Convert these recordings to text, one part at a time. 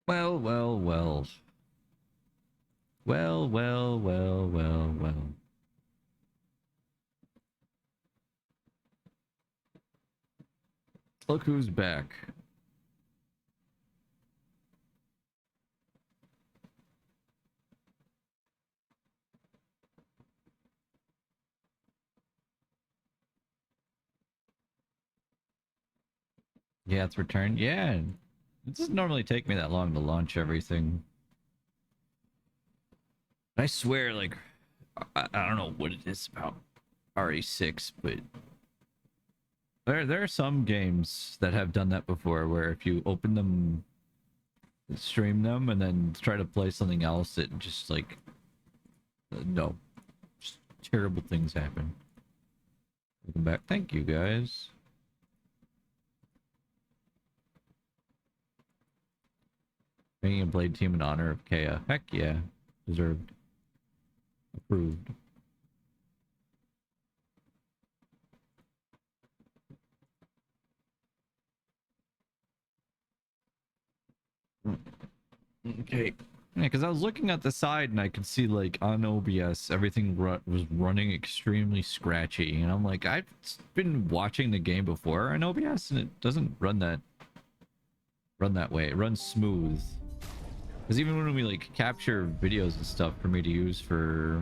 Well, well, well. Well, well, well, well, well. Look who's back. Yeah, it's returned. Yeah. It doesn't normally take me that long to launch everything. I swear, like, I don't know what it is about RE6, but there are some games that have done that before where if you open them, stream them, and then try to play something else, it just like, no. Just terrible things happen. Welcome back. Thank you, guys. Making a Blade team in honor of Kea. Heck yeah. Deserved. Approved. Okay. Yeah, because I was looking at the side and I could see, like, on OBS, everything was running extremely scratchy. And I'm like, I've been watching the game before on OBS and it doesn't run that way. It runs smooth. Because even when we, like, capture videos and stuff for me to use for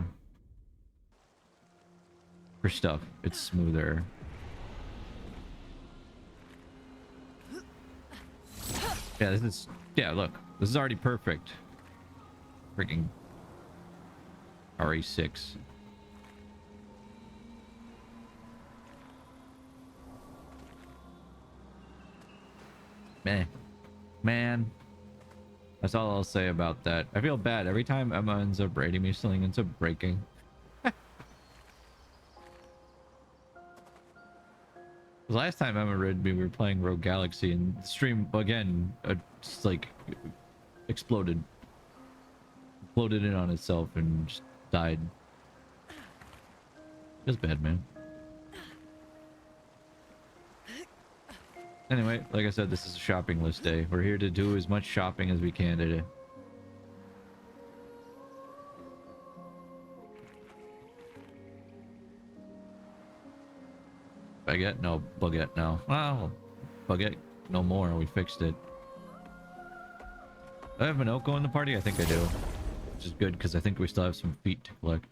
stuff, it's smoother. Yeah, this is... Yeah, look. This is already perfect. Freaking RE6. Man. That's all I'll say about that. I feel bad. Every time Emma ends up raiding me, something ends up breaking. Last time Emma raided me, we were playing Rogue Galaxy, and the stream, again, just like exploded. Exploded in on itself and just died. It was bad, man. Anyway, like I said, this is a shopping list day. We're here to do as much shopping as we can today. Baguette? No. Baguette? No. Well, baguette no more. We fixed it. Do I have Minoko in the party? I think I do. Which is good, because I think we still have some feet to collect.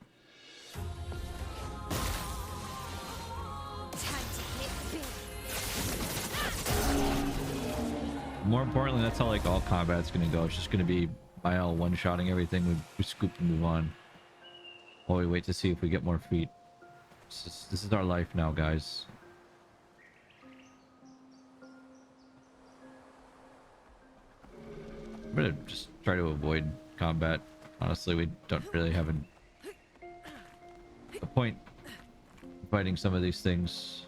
More importantly, that's how like all combat's gonna go. It's just gonna be by all one-shotting everything. We scoop and move on. While we wait to see if we get more feet. This is our life now, guys. I'm gonna just try to avoid combat. Honestly, we don't really have a point fighting some of these things.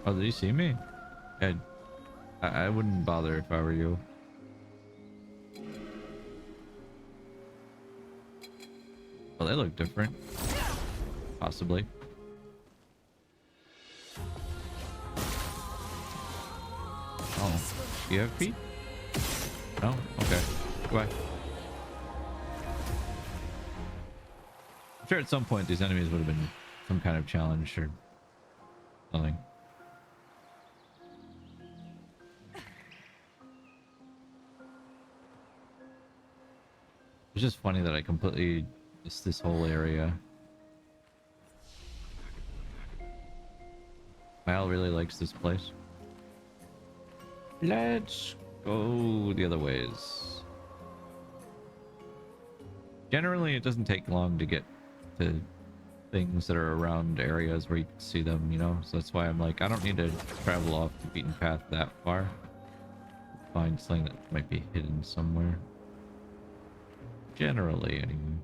Oh, did you see me? I wouldn't bother if I were you. Well, they look different. Possibly. Oh, do you have feet? No? Okay. Goodbye. I'm sure at some point these enemies would have been some kind of challenge or something. It's just funny that I completely missed this whole area. Mal really likes this place. Let's go the other ways. Generally, it doesn't take long to get to things that are around areas where you can see them, you know? So that's why I'm like, I don't need to travel off the beaten path that far. Find something that might be hidden somewhere. Generally, anyway.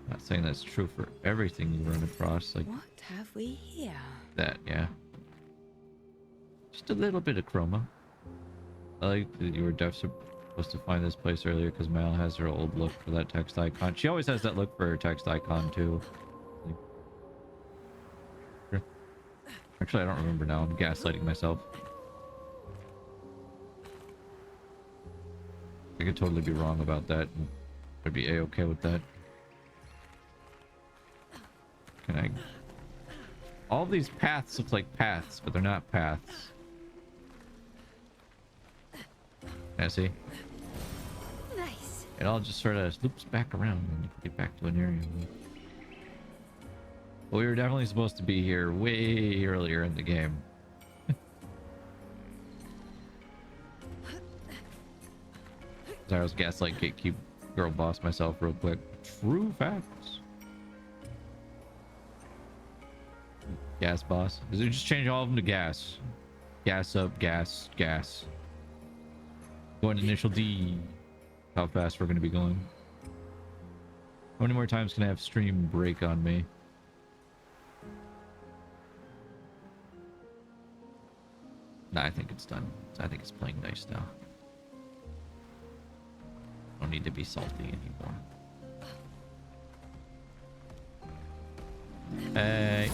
Not saying that's true for everything you run across, like... What have we here? That, yeah. Just a little bit of chroma. I like that you were Supposed to find this place earlier because Mal has her old look for that text icon. She always has that look for her text icon too. Actually, I don't remember now. I'm gaslighting myself. I could totally be wrong about that. I'd be a-okay with that. Can I... All these paths look like paths, but they're not paths. Yeah, see? Nice. It all just sort of loops back around and you get back to an area. Well, we were definitely supposed to be here way earlier in the game. I was gaslight gatekeep girl boss myself real quick. True facts. Gas boss. Does it just change all of them to gas? Gas up, gas, gas. Going to initial D. How fast we're going to be going. How many more times can I have stream break on me? Nah, I think it's done. I think it's playing nice now. Don't need to be salty anymore. Hey.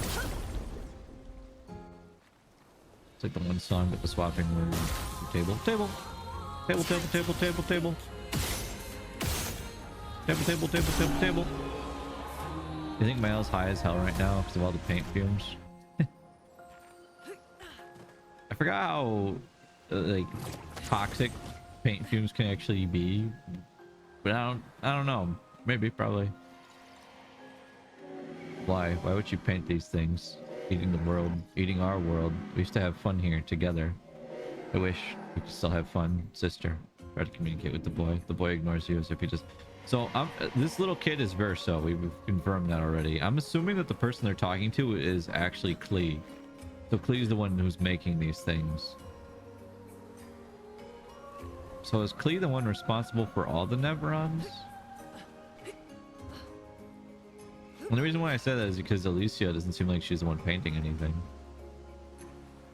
It's like the one song with the swapping word. Table. Table. Table, table, table, table, table. Table, table, table, table, table. You think Mail's high as hell right now because of all the paint fumes? I forgot how like toxic paint fumes can actually be, but I don't know. Maybe, probably. Why would you paint these things? Eating the world, eating our world. We used to have fun here together. I wish we could still have fun, sister. Try to communicate with the boy. The boy ignores you as if he just... So this little kid is Verso. We've confirmed that already. I'm assuming that the person they're talking to is actually Klee. So Klee's the one who's making these things. So is Klee the one responsible for all the Neverons? And the reason why I said that is because Alicia doesn't seem like she's the one painting anything.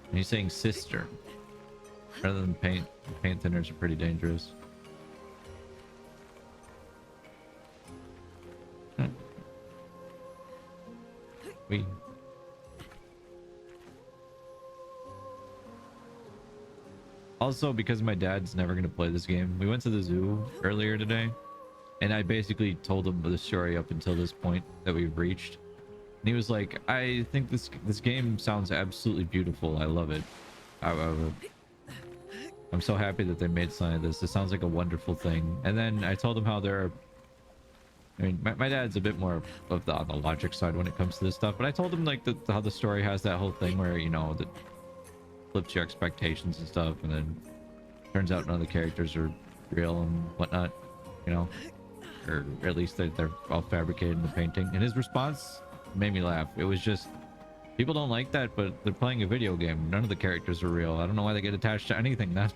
And he's saying sister. Rather than paint. Paint thinners are pretty dangerous. We... Also, because my dad's never going to play this game, we went to the zoo earlier today, and I basically told him the story up until this point that we've reached. And he was like, I think this game sounds absolutely beautiful. I love it. I'm so happy that they made something of this. This sounds like a wonderful thing. And then I told him how there are... I mean, my dad's a bit more of on the logic side when it comes to this stuff, but I told him like how the story has that whole thing where, you know, that flips your expectations and stuff, and then turns out none of the characters are real and whatnot, you know, or at least they're all fabricated in the painting. And his response made me laugh. It was just, people don't like that, but they're playing a video game. None of the characters are real. I don't know why they get attached to anything. That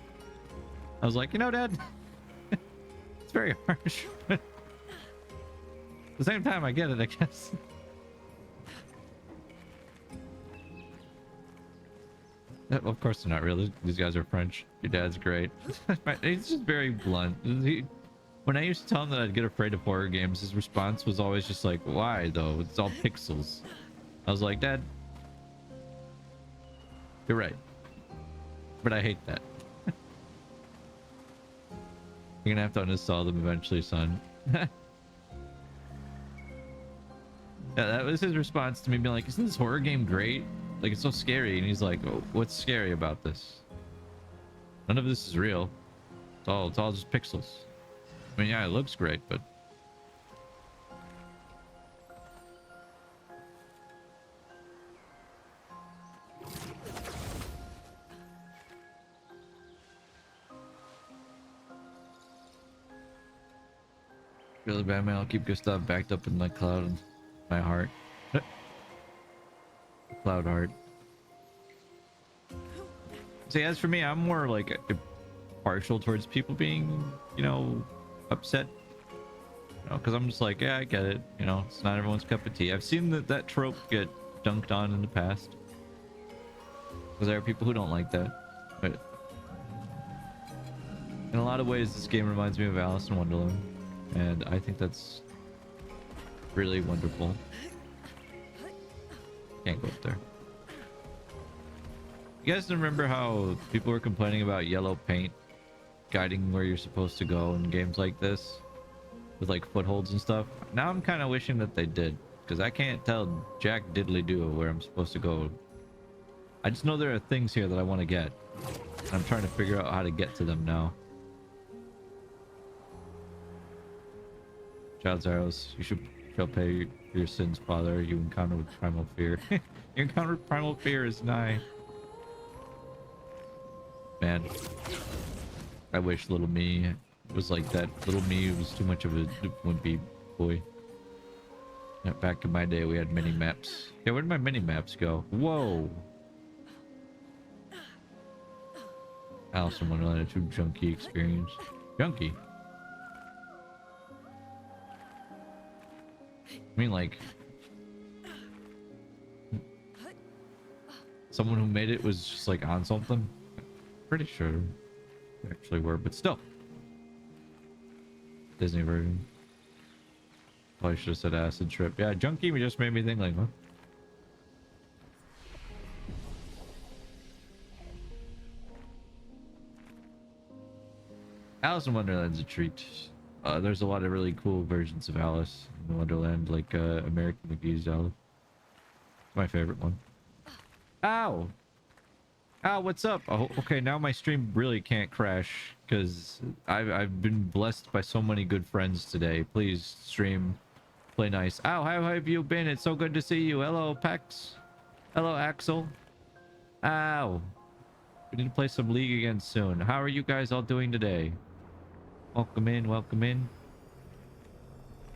I was like, you know, Dad, it's very harsh, but at the same time I get it, I guess. Of course they're not real. These guys are French. Your dad's great. He's just very blunt. When I used to tell him that I'd get afraid of horror games, his response was always just like, why though? It's all pixels. I was like, Dad, you're right. But I hate that. You're gonna have to uninstall them eventually, son. Yeah, that was his response to me being like, isn't this horror game great? Like, it's so scary. And he's like, oh, what's scary about this? None of this is real. It's all just pixels. I mean, yeah, it looks great, but... Really bad, man. I'll keep good stuff backed up in my cloud and my heart. Cloud heart. See, as for me, I'm more like partial towards people being, you know, upset. You know, because I'm just like, yeah, I get it. You know, it's not everyone's cup of tea. I've seen that trope get dunked on in the past. Because there are people who don't like that. But In a lot of ways, this game reminds me of Alice in Wonderland, and I think that's really wonderful. Can't go up there. You guys remember how people were complaining about yellow paint guiding where you're supposed to go in games like this? With like footholds and stuff? Now I'm kind of wishing that they did, because I can't tell jack diddly do where I'm supposed to go. I just know there are things here that I want to get. And I'm trying to figure out how to get to them now. Child's arrows. You shall pay your sins, Father. You encounter with primal fear. Your encounter with primal fear is nigh. Man, I wish little me was like that. Little me was too much of a wimpy boy. Back in my day, we had mini maps. Yeah, where did my mini maps go? Whoa. Alice in Wonderland, a true junkie experience. Junkie? I mean, like, someone who made it was just like on something. Pretty sure they actually were, but still. Disney version. Probably should have said acid trip. Yeah, junkie just made me think like, huh? Alice in Wonderland's a treat. There's a lot of really cool versions of Alice in Wonderland, like American McGee's Alice. It's my favorite one. Ow! Ow, what's up? Oh, okay, now my stream really can't crash because I've been blessed by so many good friends today. Please stream, play nice. Ow, how have you been? It's so good to see you. Hello, Pex. Hello, Axel. Ow. We need to play some League again soon. How are you guys all doing today? Welcome in, welcome in.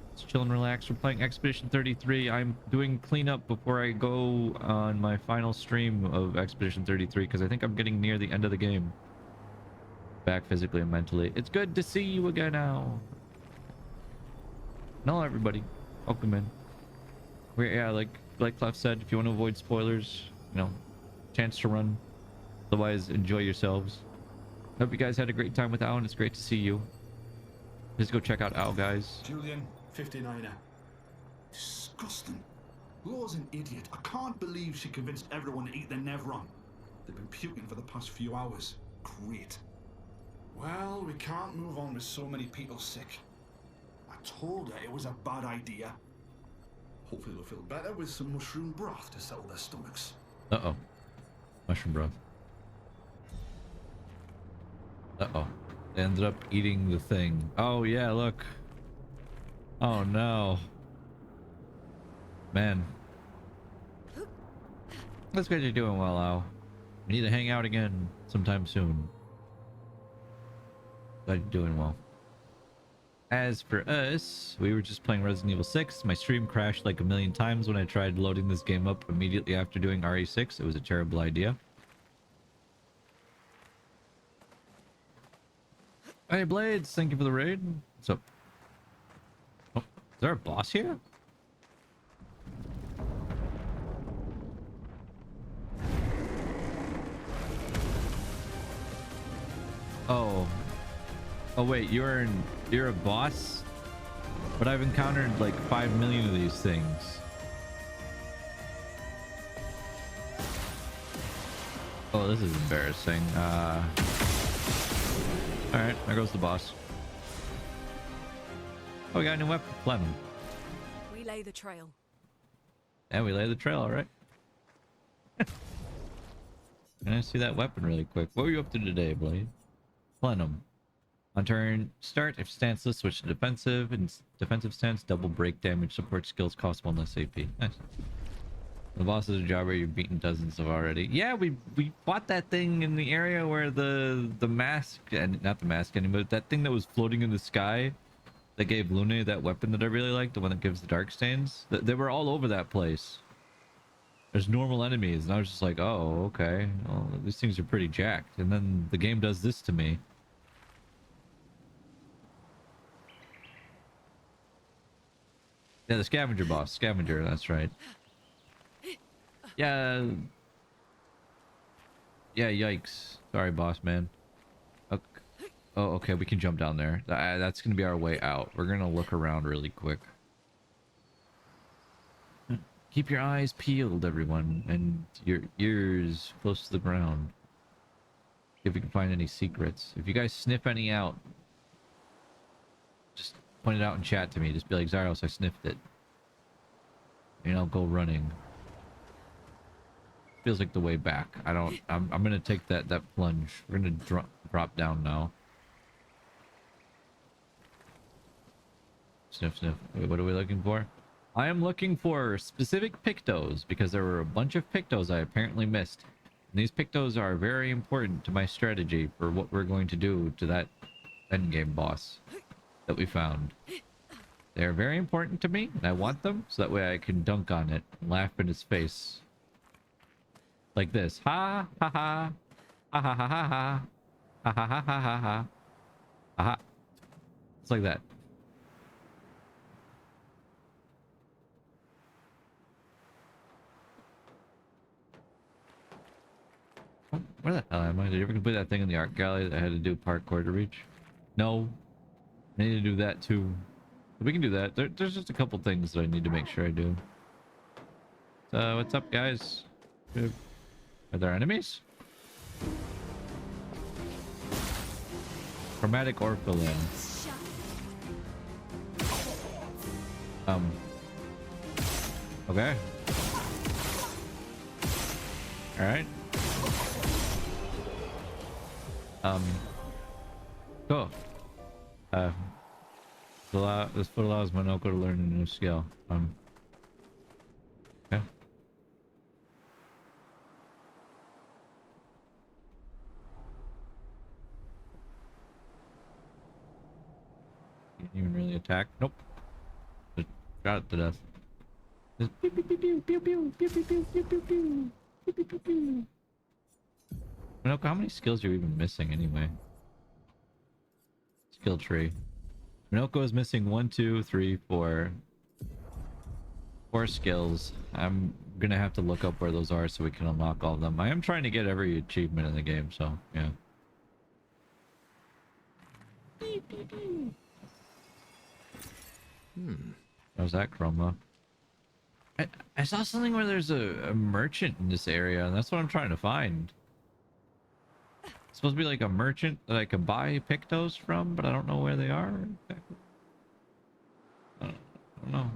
Let's chill and relax. We're playing Expedition 33. I'm doing cleanup before I go on my final stream of Expedition 33 because I think I'm getting near the end of the game. Back physically and mentally. It's good to see you again now. Hello, everybody. Welcome in. Yeah, like Clef said, if you want to avoid spoilers, you know, chance to run. Otherwise, enjoy yourselves. Hope you guys had a great time with Al, and it's great to see you. Just go check out Al, guys. Julian, 59er. Disgusting. Laura's an idiot. I can't believe she convinced everyone to eat their Nevron. They've been puking for the past few hours. Great. Well, we can't move on with so many people sick. I told her it was a bad idea. Hopefully they'll feel better with some mushroom broth to settle their stomachs. Uh-oh. Mushroom broth. Uh-oh. They ended up eating the thing. Oh, yeah, look. Oh, no. Man. That's good you're doing well, Al. We need to hang out again sometime soon. Glad you're doing well. As for us, we were just playing Resident Evil 6. My stream crashed like a million times when I tried loading this game up immediately after doing RE6. It was a terrible idea. Hey Blades, thank you for the raid. What's up? Oh, is there a boss here? Oh. Oh wait, you're a boss? But I've encountered like 5 million of these things. Oh, this is embarrassing. Alright, there goes the boss. Oh, we got a new weapon. Platinum. We lay the trail. And we lay the trail, alright. Can I see that weapon really quick? What were you up to today, Blade? Plenum. On turn start, if stanceless, switch to defensive. And defensive stance, double break damage. Support skills cost 1 less AP. Nice. The boss is a jobber you've beaten dozens of already. Yeah, we fought that thing in the area where the mask, and not the mask anymore, but that thing that was floating in the sky that gave Luna that weapon that I really like, the one that gives the dark stains. They were all over that place. There's normal enemies, and I was just like, oh, okay. Well, these things are pretty jacked. And then the game does this to me. Yeah, the scavenger boss. Scavenger, that's right. Yeah. Yeah, yikes. Sorry, boss man. Okay. Oh, okay, we can jump down there. That's gonna be our way out. We're gonna look around really quick. Keep your eyes peeled, everyone, and your ears close to the ground. See if we can find any secrets. If you guys sniff any out, just point it out in chat to me. Just be like, Zyros, I sniffed it. And I'll go running. Feels like the way back. I'm gonna take that plunge. We're gonna drop down now. Sniff, sniff. Wait, what are we looking for? I am looking for specific pictos because there were a bunch of pictos I apparently missed. And these pictos are very important to my strategy for what we're going to do to that endgame boss that we found. They're very important to me, and I want them so that way I can dunk on it and laugh in his face. Like this. Ha ha ha. Ha ha ha ha ha. Ha ha ha ha ha ha. Aha. It's like that. Where the hell am I? Did you ever complete that thing in the art gallery that I had to do parkour to reach? No. I need to do that too. But we can do that. There's just a couple things that I need to make sure I do. So, what's up, guys? Are there enemies? Chromatic orphalin. Okay. Alright. Cool. This foot allows Monoko to learn a new skill. Okay. Can't even really attack. Nope. Just shot it to death. Just pew pew pew pew pew pew pew pew pew pew pew pew pew pew pew pew. Monoko, how many skills are you even missing anyway? Skill tree. Minoko is missing 1, 2, 3, 4. 4 skills. I'm gonna have to look up where those are so we can unlock all of them. I am trying to get every achievement in the game, so yeah. How's that, Chroma? I saw something where there's a merchant in this area, and that's what I'm trying to find. It's supposed to be like a merchant that I can buy pictos from, but I don't know where they are exactly. I don't know.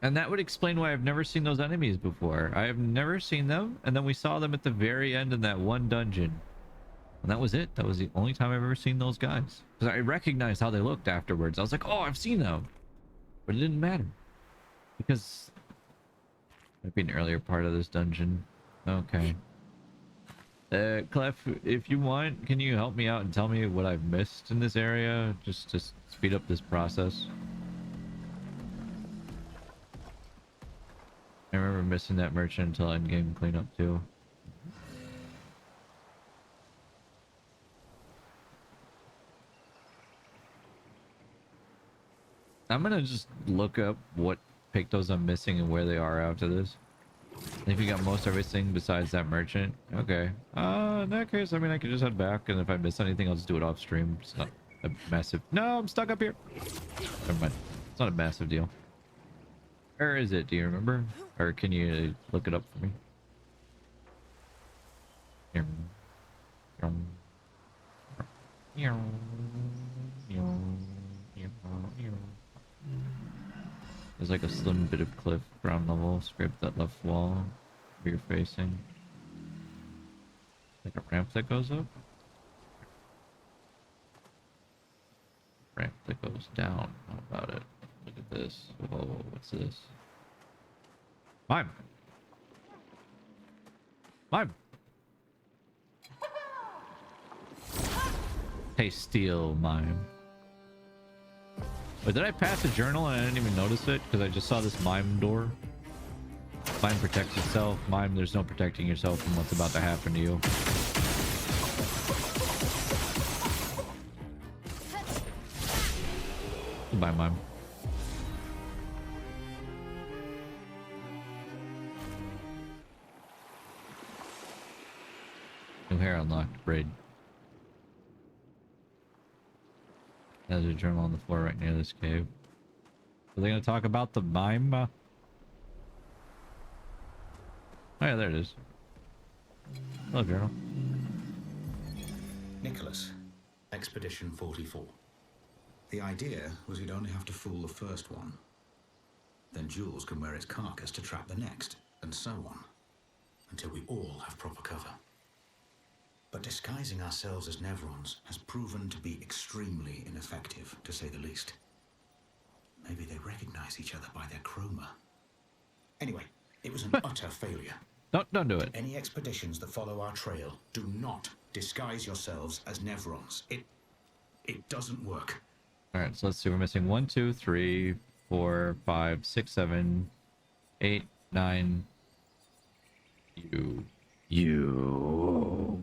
And that would explain why I've never seen those enemies before. I have never seen them, and then we saw them at the very end in that one dungeon. And that was it. That was the only time I've ever seen those guys. Because I recognized how they looked afterwards. I was like, oh, I've seen them. But it didn't matter. Because it might be an earlier part of this dungeon. Okay. Clef, if you want, can you help me out and tell me what I've missed in this area? Just to speed up this process. I remember missing that merchant until endgame cleanup too. I'm gonna just look up what pictos I'm missing and where they are after this. And if you got most everything besides that merchant, okay. In that case, I mean, I can just head back, and if I miss anything, I'll just do it off stream. It's not a massive. No, I'm stuck up here. Never mind. It's not a massive deal. Where is it? Do you remember, or can you look it up for me? Here. There's like a slim bit of cliff ground level. Scrape that left wall where you're facing. Like a ramp that goes up. Ramp that goes down. How about it? Look at this. Whoa, what's this? Mime! Mime! Hey, steal, Mime. Wait, did I pass a journal and I didn't even notice it? Because I just saw this mime door. Mime protects itself. Mime, there's no protecting yourself from what's about to happen to you. Goodbye, Mime. New hair Clair unlocked. Braid. There's a journal on the floor right near this cave. Are they going to talk about the mime? Oh yeah, there it is. Hello, journal. Nicholas, Expedition 44. The idea was you'd only have to fool the first one. Then Jules can wear its carcass to trap the next, and so on. Until we all have proper cover. But disguising ourselves as Nevrons has proven to be extremely ineffective, to say the least. Maybe they recognize each other by their chroma. Anyway, it was an utter failure. Don't do it. Any expeditions that follow our trail, do not disguise yourselves as Nevrons. It doesn't work. Alright, so let's see. We're missing 1, 2, 3, 4, 5, 6, 7, 8, 9. You.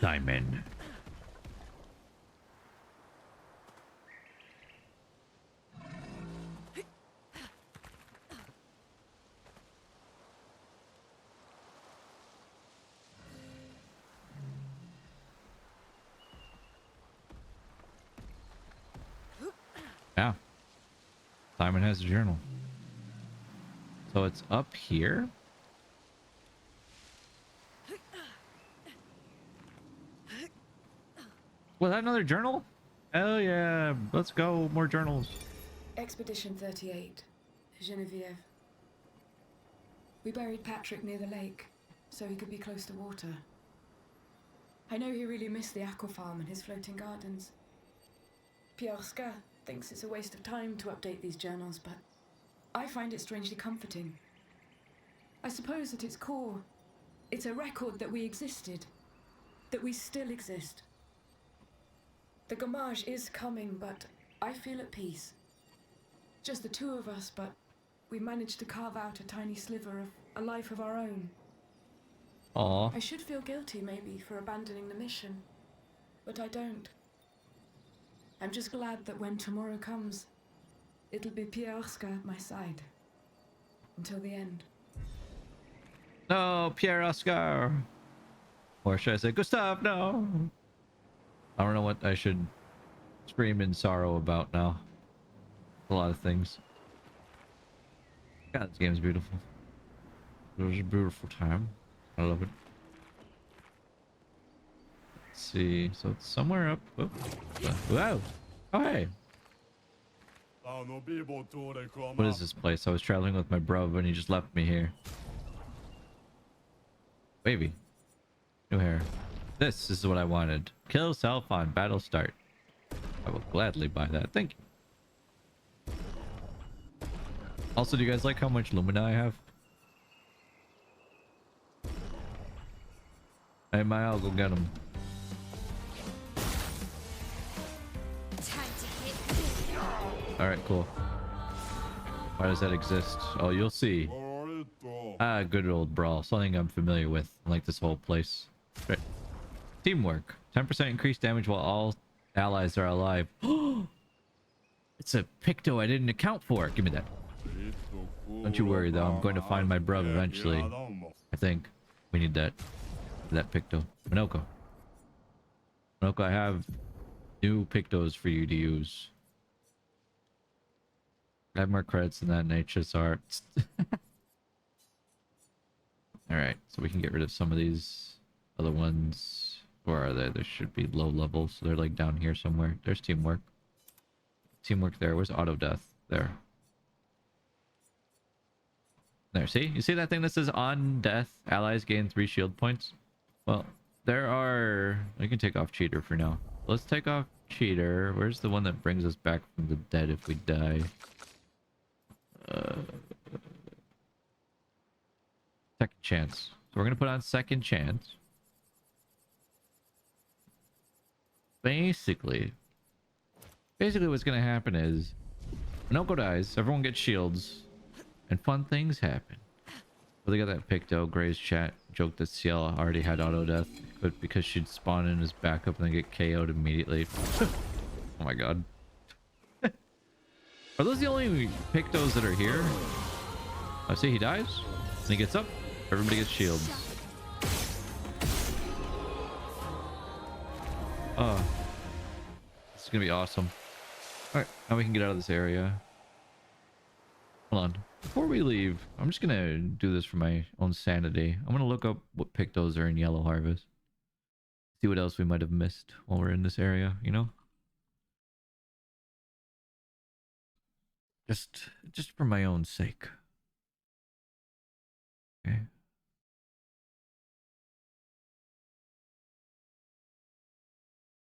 Simon. Yeah. Simon has a journal. So it's up here? Was that another journal? Hell yeah. Let's go. More journals. Expedition 38. Genevieve. We buried Patrick near the lake, so he could be close to water. I know he really missed the aqua farm and his floating gardens. Obscur thinks it's a waste of time to update these journals, but I find it strangely comforting. I suppose at its core, it's a record that we existed, that we still exist. The Gommage is coming, but I feel at peace. Just the two of us, but we managed to carve out a tiny sliver of a life of our own. Aww. I should feel guilty, maybe, for abandoning the mission, but I don't. I'm just glad that when tomorrow comes, it'll be Obscur at my side. Until the end. No, Obscur. Or should I say, Gustav, no. I don't know what I should scream in sorrow about now. A lot of things. God, this game's beautiful. It was a beautiful time. I love it. Let's see. So it's somewhere up. Oh. Wow. Oh, hey. What is this place? I was traveling with my bro and he just left me here. Baby. New hair. This is what I wanted. Kill self on battle start. I will gladly buy that. Thank you. Also, do you guys like how much Lumina I have? Hey, Maya, I'll go get him. Alright, cool. Why does that exist? Oh, you'll see. Ah, good old brawl. Something I'm familiar with. I like this whole place. Right. Teamwork. 10% increased damage while all allies are alive. It's a Picto I didn't account for. Give me that. Don't you worry though. I'm going to find my bruv eventually. I think we need that Picto. Minoko. Minoko, I have new Pictos for you to use. I have more credits than that in HSR. Alright, so we can get rid of some of these other ones. Where are they? They should be low level, so they're like down here somewhere. There's teamwork. Teamwork there. Where's auto death? There. There, see? You see that thing that says on death, allies gain 3 shield points? Well, there are... I can take off cheater for now. Let's take off cheater. Where's the one that brings us back from the dead if we die? Second chance. So we're gonna put on second chance. Basically what's gonna happen is Minoko dies, everyone gets shields, and fun things happen. Well, they got that Picto. Gray's chat joke that Ciel already had auto death, but because she'd spawn in as backup and then get KO'd immediately. Oh my god. Are those the only Pictos that are here? I see he dies, and he gets up, everybody gets shields. Oh, this is gonna be awesome. All right, now we can get out of this area. Hold on. Before we leave, I'm just gonna do this for my own sanity. I'm gonna look up what pictos are in Yellow Harvest. See what else we might have missed while we're in this area, you know? Just for my own sake. Okay.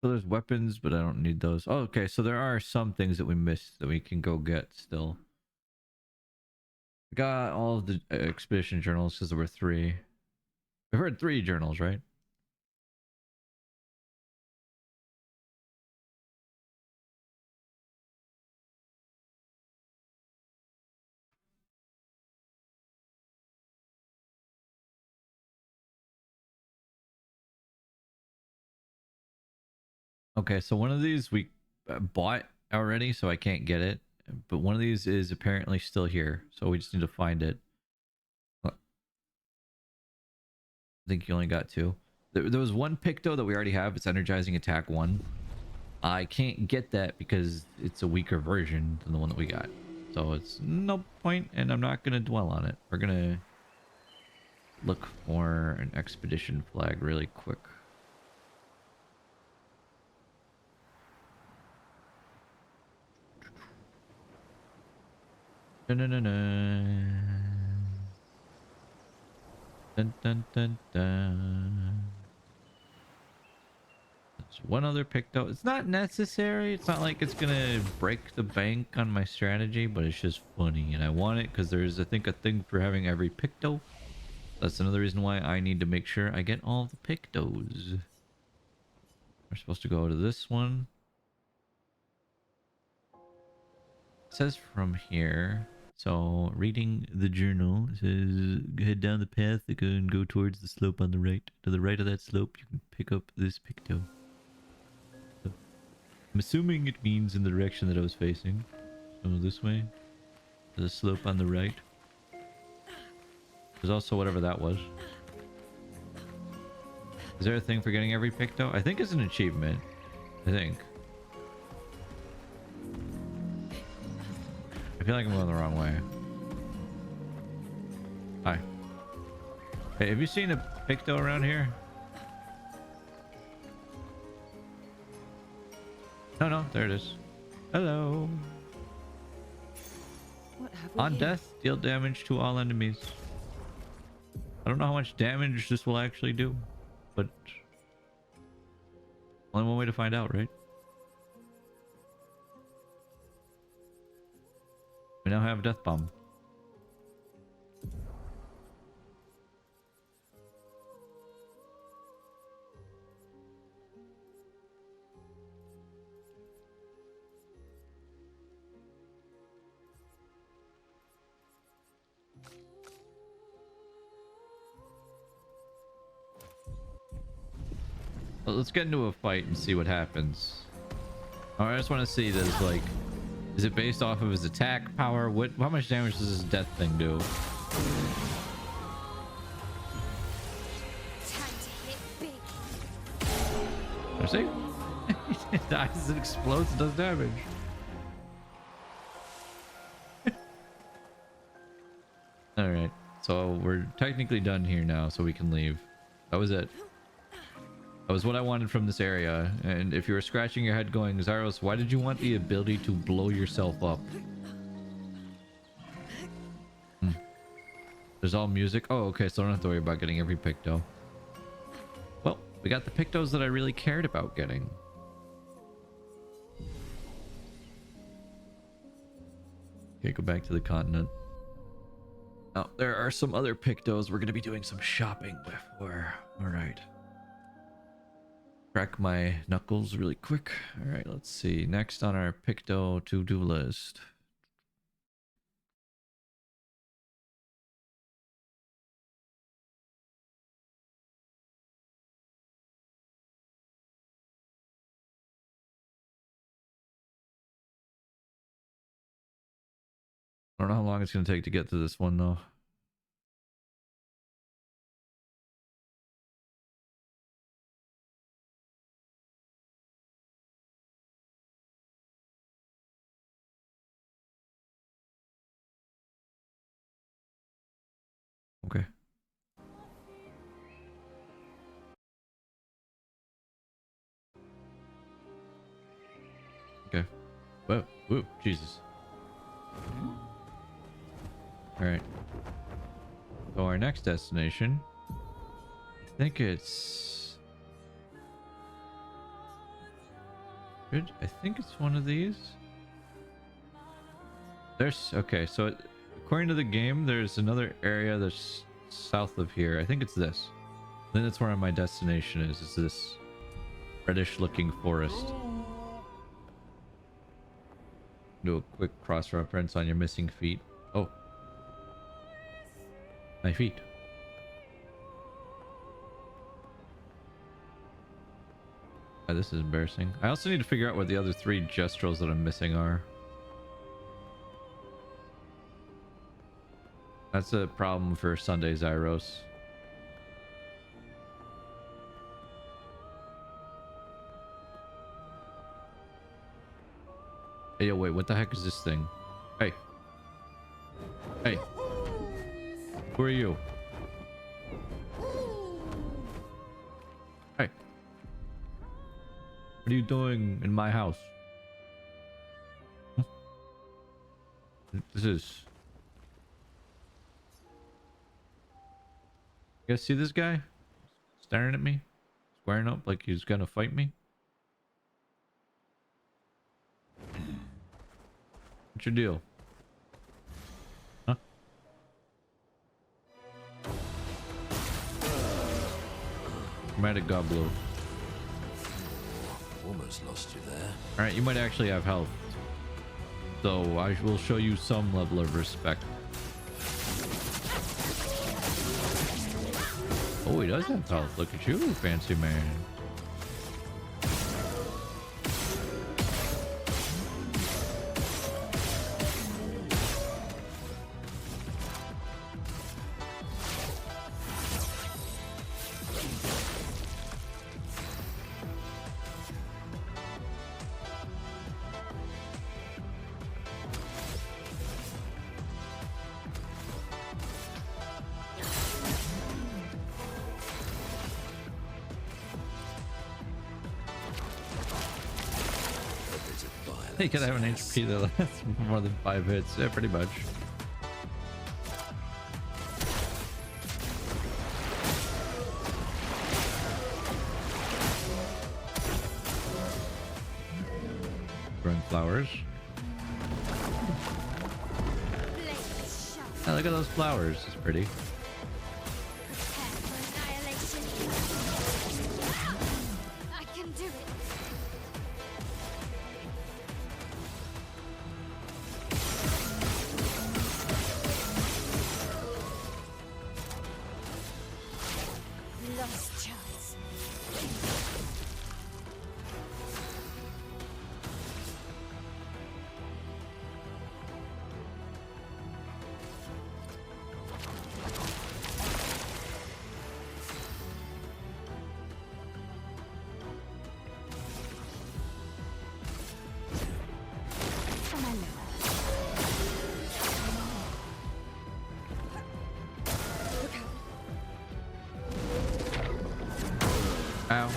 So there's weapons, but I don't need those. Oh, okay, so there are some things that we missed that we can go get still. I got all of the expedition journals because there were 3. I've heard 3 journals, right? Okay, so one of these we bought already, so I can't get it. But one of these is apparently still here, so we just need to find it. I think you only got 2. There was one Picto that we already have. It's Energizing Attack 1. I can't get that because it's a weaker version than the one that we got. So it's no point, and I'm not going to dwell on it. We're going to look for an expedition flag really quick. Dun, dun, dun, dun. Dun, dun, dun, dun. There's one other Picto. It's not necessary. It's not like it's gonna break the bank on my strategy, but it's just funny, and I want it because there's, I think, a thing for having every Picto. That's another reason why I need to make sure I get all the Pictos. We're supposed to go to this one. It says from here. So reading the journal, it says head down the path and go towards the slope on the right. To the right of that slope, you can pick up this Picto. I'm assuming it means in the direction that I was facing. So this way. The slope on the right. There's also whatever that was. Is there a thing for getting every Picto? I think it's an achievement. I think. I feel like I'm going the wrong way. Hi. Hey, have you seen a Picto around here? No, there it is. Hello. What have we On here? death, deal damage to all enemies. I don't know how much damage this will actually do, but only one way to find out, right? We now have a death bomb. Well, let's get into a fight and see what happens. Alright, I just want to see this, like, is it based off of his attack power? How much damage does this death thing do? Time to hit big. I see. It dies as it explodes and does damage. Alright, so we're technically done here now, so we can leave. That was it. That was what I wanted from this area. And if you were scratching your head going, Zyros, why did you want the ability to blow yourself up? There's all music. Oh, okay, so I don't have to worry about getting every Picto. Well, we got the Pictos that I really cared about getting. Okay, go back to the continent. Now, there are some other Pictos we're going to be doing some shopping before. Alright. Crack my knuckles really quick. Alright, let's see. Next on our Picto to-do list. I don't know how long it's going to take to get to this one, though. Whoa, whoa, Jesus. All right. So our next destination, I think it's good. I think it's one of these. There's okay. So according to the game, there's another area that's south of here. I think it's this. Then that's where my destination is. It's this reddish-looking forest. Do a quick cross-reference on your missing feet. Oh, my feet. Oh, this is embarrassing. I also need to figure out what the other 3 gestrels that I'm missing are. That's a problem for Sunday Zyros. Hey, yo, wait, what the heck is this thing? Hey. Hey. Who are you? Hey. What are you doing in my house? Huh? This is... You guys see this guy? Staring at me? Squaring up like he's gonna fight me? What's your deal? Huh? Dramatic Goblo. Almost lost you there. Alright, you might actually have health. So I will show you some level of respect. Oh, he does have health. Look at you, fancy man. You could have an HP that lasts more than 5 hits. Yeah, pretty much. Growing flowers. Oh, look at those flowers. It's pretty. I can do it. Lost chance. Ow.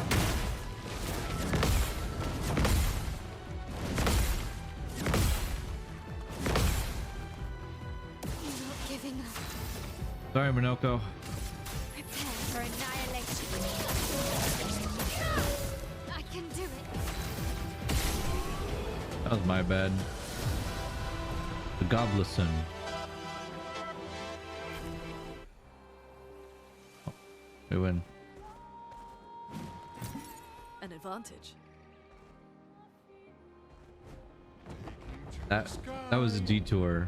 You're not giving up. Sorry, Minoko. Prepare for annihilation. I can do it. That was my bad. The Goblison. Oh, we win. An advantage. That was a detour.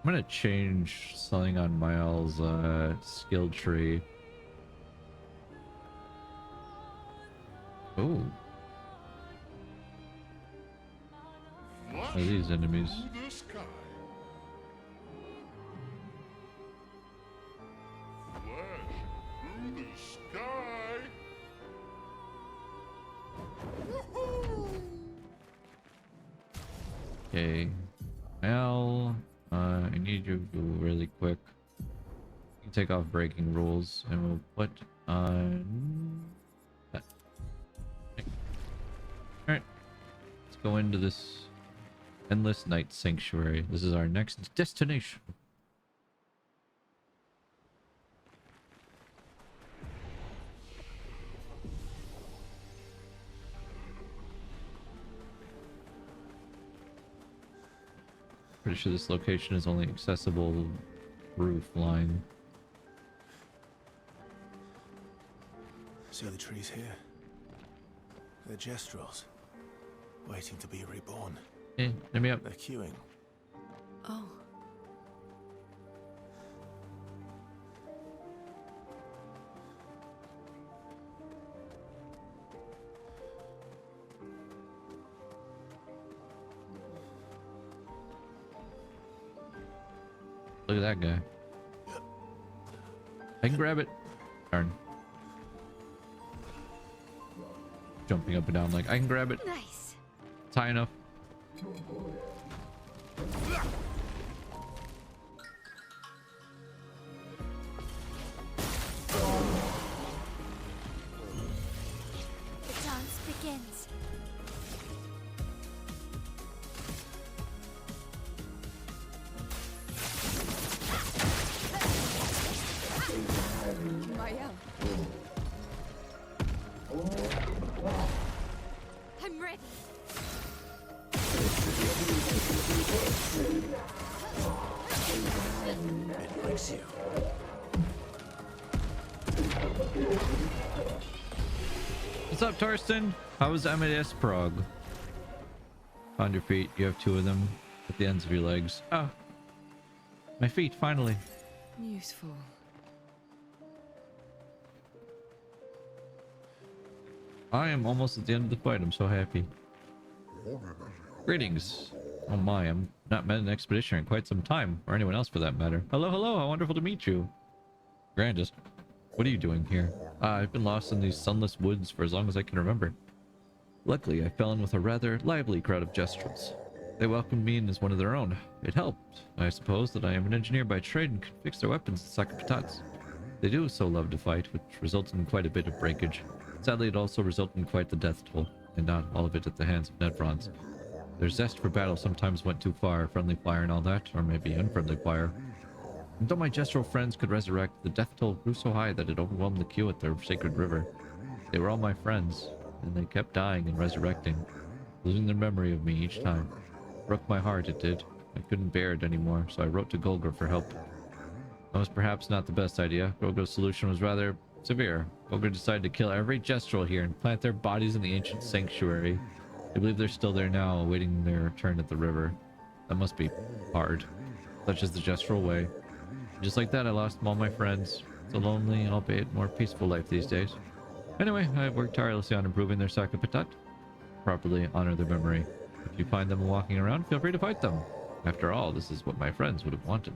I'm gonna change something on Miles' skill tree. Oh. What are these enemies? Okay. Well, I need you to go really quick. take off breaking rules and we'll put on that. Alright. Let's go into this Endless Night Sanctuary. This is our next destination. Pretty sure this location is only accessible roof line. See the trees here? They're Jestrels, waiting to be reborn. Let me up. They're queuing. Oh. Look at that guy. I can grab it. Darn. Jumping up and down like I can grab it. Nice. It's high enough. The dance begins. Maya. I'm ready. It likes you. What's up, Torsten? How was Amadeus Prague? Found your feet. You have two of them at the ends of your legs. Oh. My feet, finally. Useful. I am almost at the end of the fight. I'm so happy. Greetings. Oh my, I'm not met an expeditioner in quite some time, or anyone else for that matter. Hello, hello, how wonderful to meet you. Grandest, what are you doing here? I've been lost in these sunless woods for as long as I can remember. Luckily, I fell in with a rather lively crowd of Jestrels. They welcomed me in as one of their own. It helped, I suppose, that I am an engineer by trade and can fix their weapons and Sakapatats. They do so love to fight, which results in quite a bit of breakage. Sadly, it also resulted in quite the death toll, and not all of it at the hands of Nevrons. Their zest for battle sometimes went too far, friendly fire and all that, or maybe unfriendly fire. And though my Jestral friends could resurrect, the death toll grew so high that it overwhelmed the queue at their sacred river. They were all my friends, and they kept dying and resurrecting, losing their memory of me each time. It broke my heart, it did. I couldn't bear it anymore, so I wrote to Golgor for help. That was perhaps not the best idea. Golgor's solution was rather severe. Golgor decided to kill every Jestral here and plant their bodies in the ancient sanctuary. I believe they're still there now, awaiting their turn at the river. That must be hard. Such is the Jestral way. Just like that, I lost all my friends. It's a lonely, albeit more peaceful life these days. Anyway, I've worked tirelessly on improving their Sakapatat. Properly honor their memory. If you find them walking around, feel free to fight them. After all, this is what my friends would have wanted.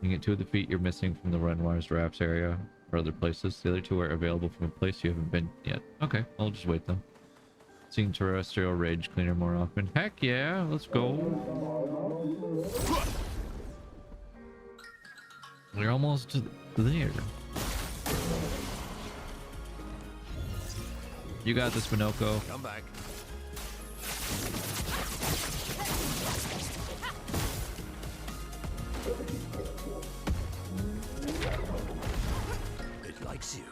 You get two of the feet you're missing from the Renoir's Rafts area or other places. The other two are available from a place you haven't been yet. Okay, I'll just wait them. Seeing terrestrial rage cleaner more often. Heck yeah, let's go. We're almost there. You got this, Minoko. Come back. It likes you.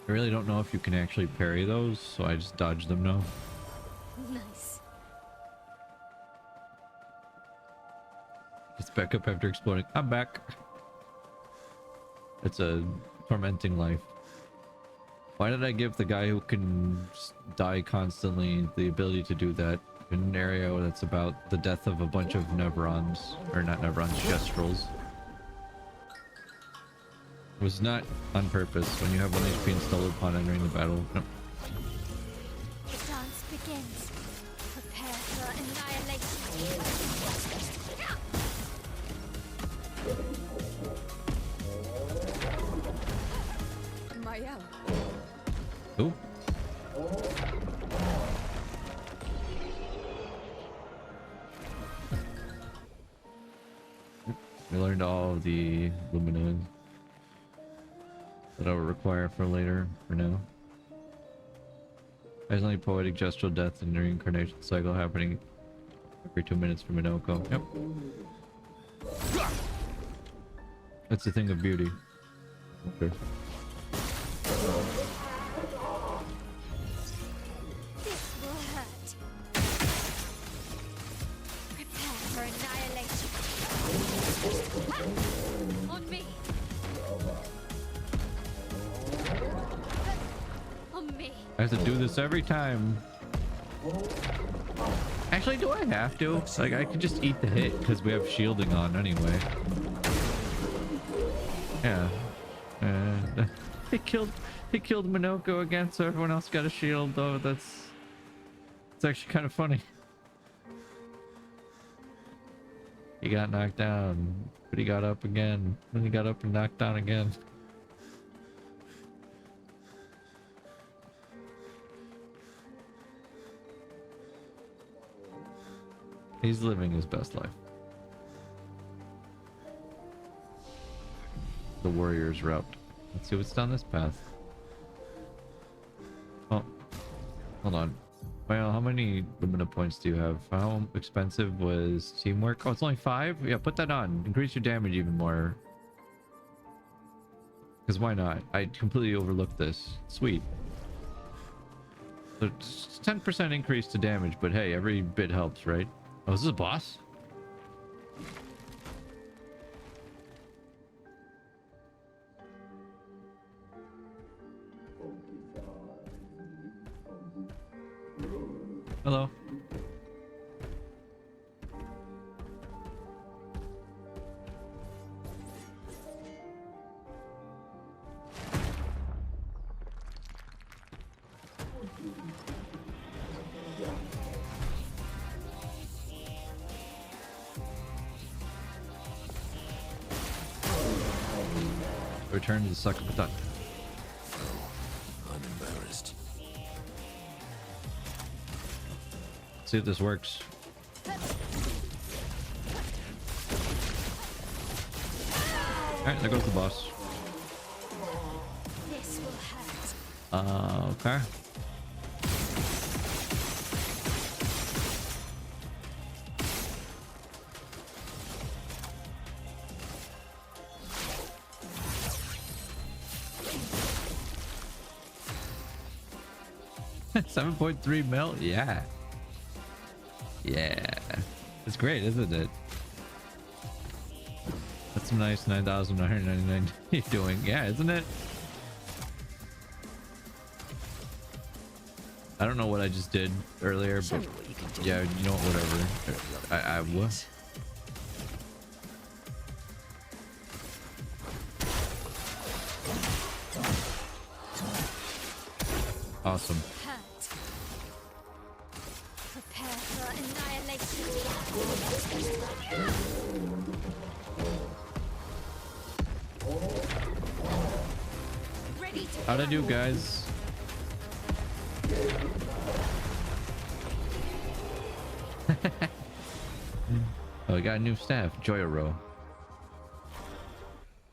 I really don't know if you can actually parry those, so I just dodge them now. Nice. It's back up after exploding. I'm back. It's a tormenting life. Why did I give the guy who can die constantly the ability to do that in an area that's about the death of a bunch of Nevrons, or not Nevrons, Jestrals? It was not on purpose. When you have 1 HP installed upon entering the battle. No. The dance begins. Prepare for annihilation. Maya. Ooh. learned all of the Lumina that I will require for later, for now. There's only poetic gestural death and reincarnation cycle happening every 2 minutes for Minoko. Yep. That's the thing of beauty. Okay. This will hurt. Prepare for annihilation. On me. On me. I have to do this every time. Actually, do I have to? Like, I could just eat the hit because we have shielding on anyway. Yeah. He killed Minoko again, so everyone else got a shield. Though it's actually kind of funny. He got knocked down, but he got up again. Then he got up and knocked down again. He's living his best life. The warrior's route. Let's see what's down this path. Oh, hold on. Well, how many Lumina points do you have? How expensive was teamwork? Oh, it's only 5? Yeah, put that on. Increase your damage even more. Because why not? I completely overlooked this. Sweet. So it's 10% increase to damage, but hey, every bit helps, right? Oh, is this a boss? Hello. Return to the sucker patat. I'm embarrassed. See if this works. Alright, there goes the boss. This will hurt. Okay. $7.3 mil? Yeah. Yeah. It's great, isn't it? That's some nice 9,999 you're doing. Yeah, isn't it? I don't know what I just did earlier, but yeah, you know what, whatever. I was. Awesome. Hurt. Prepare for annihilation. Ready to How'd I do, guys? Oh, we got a new staff, Joyro.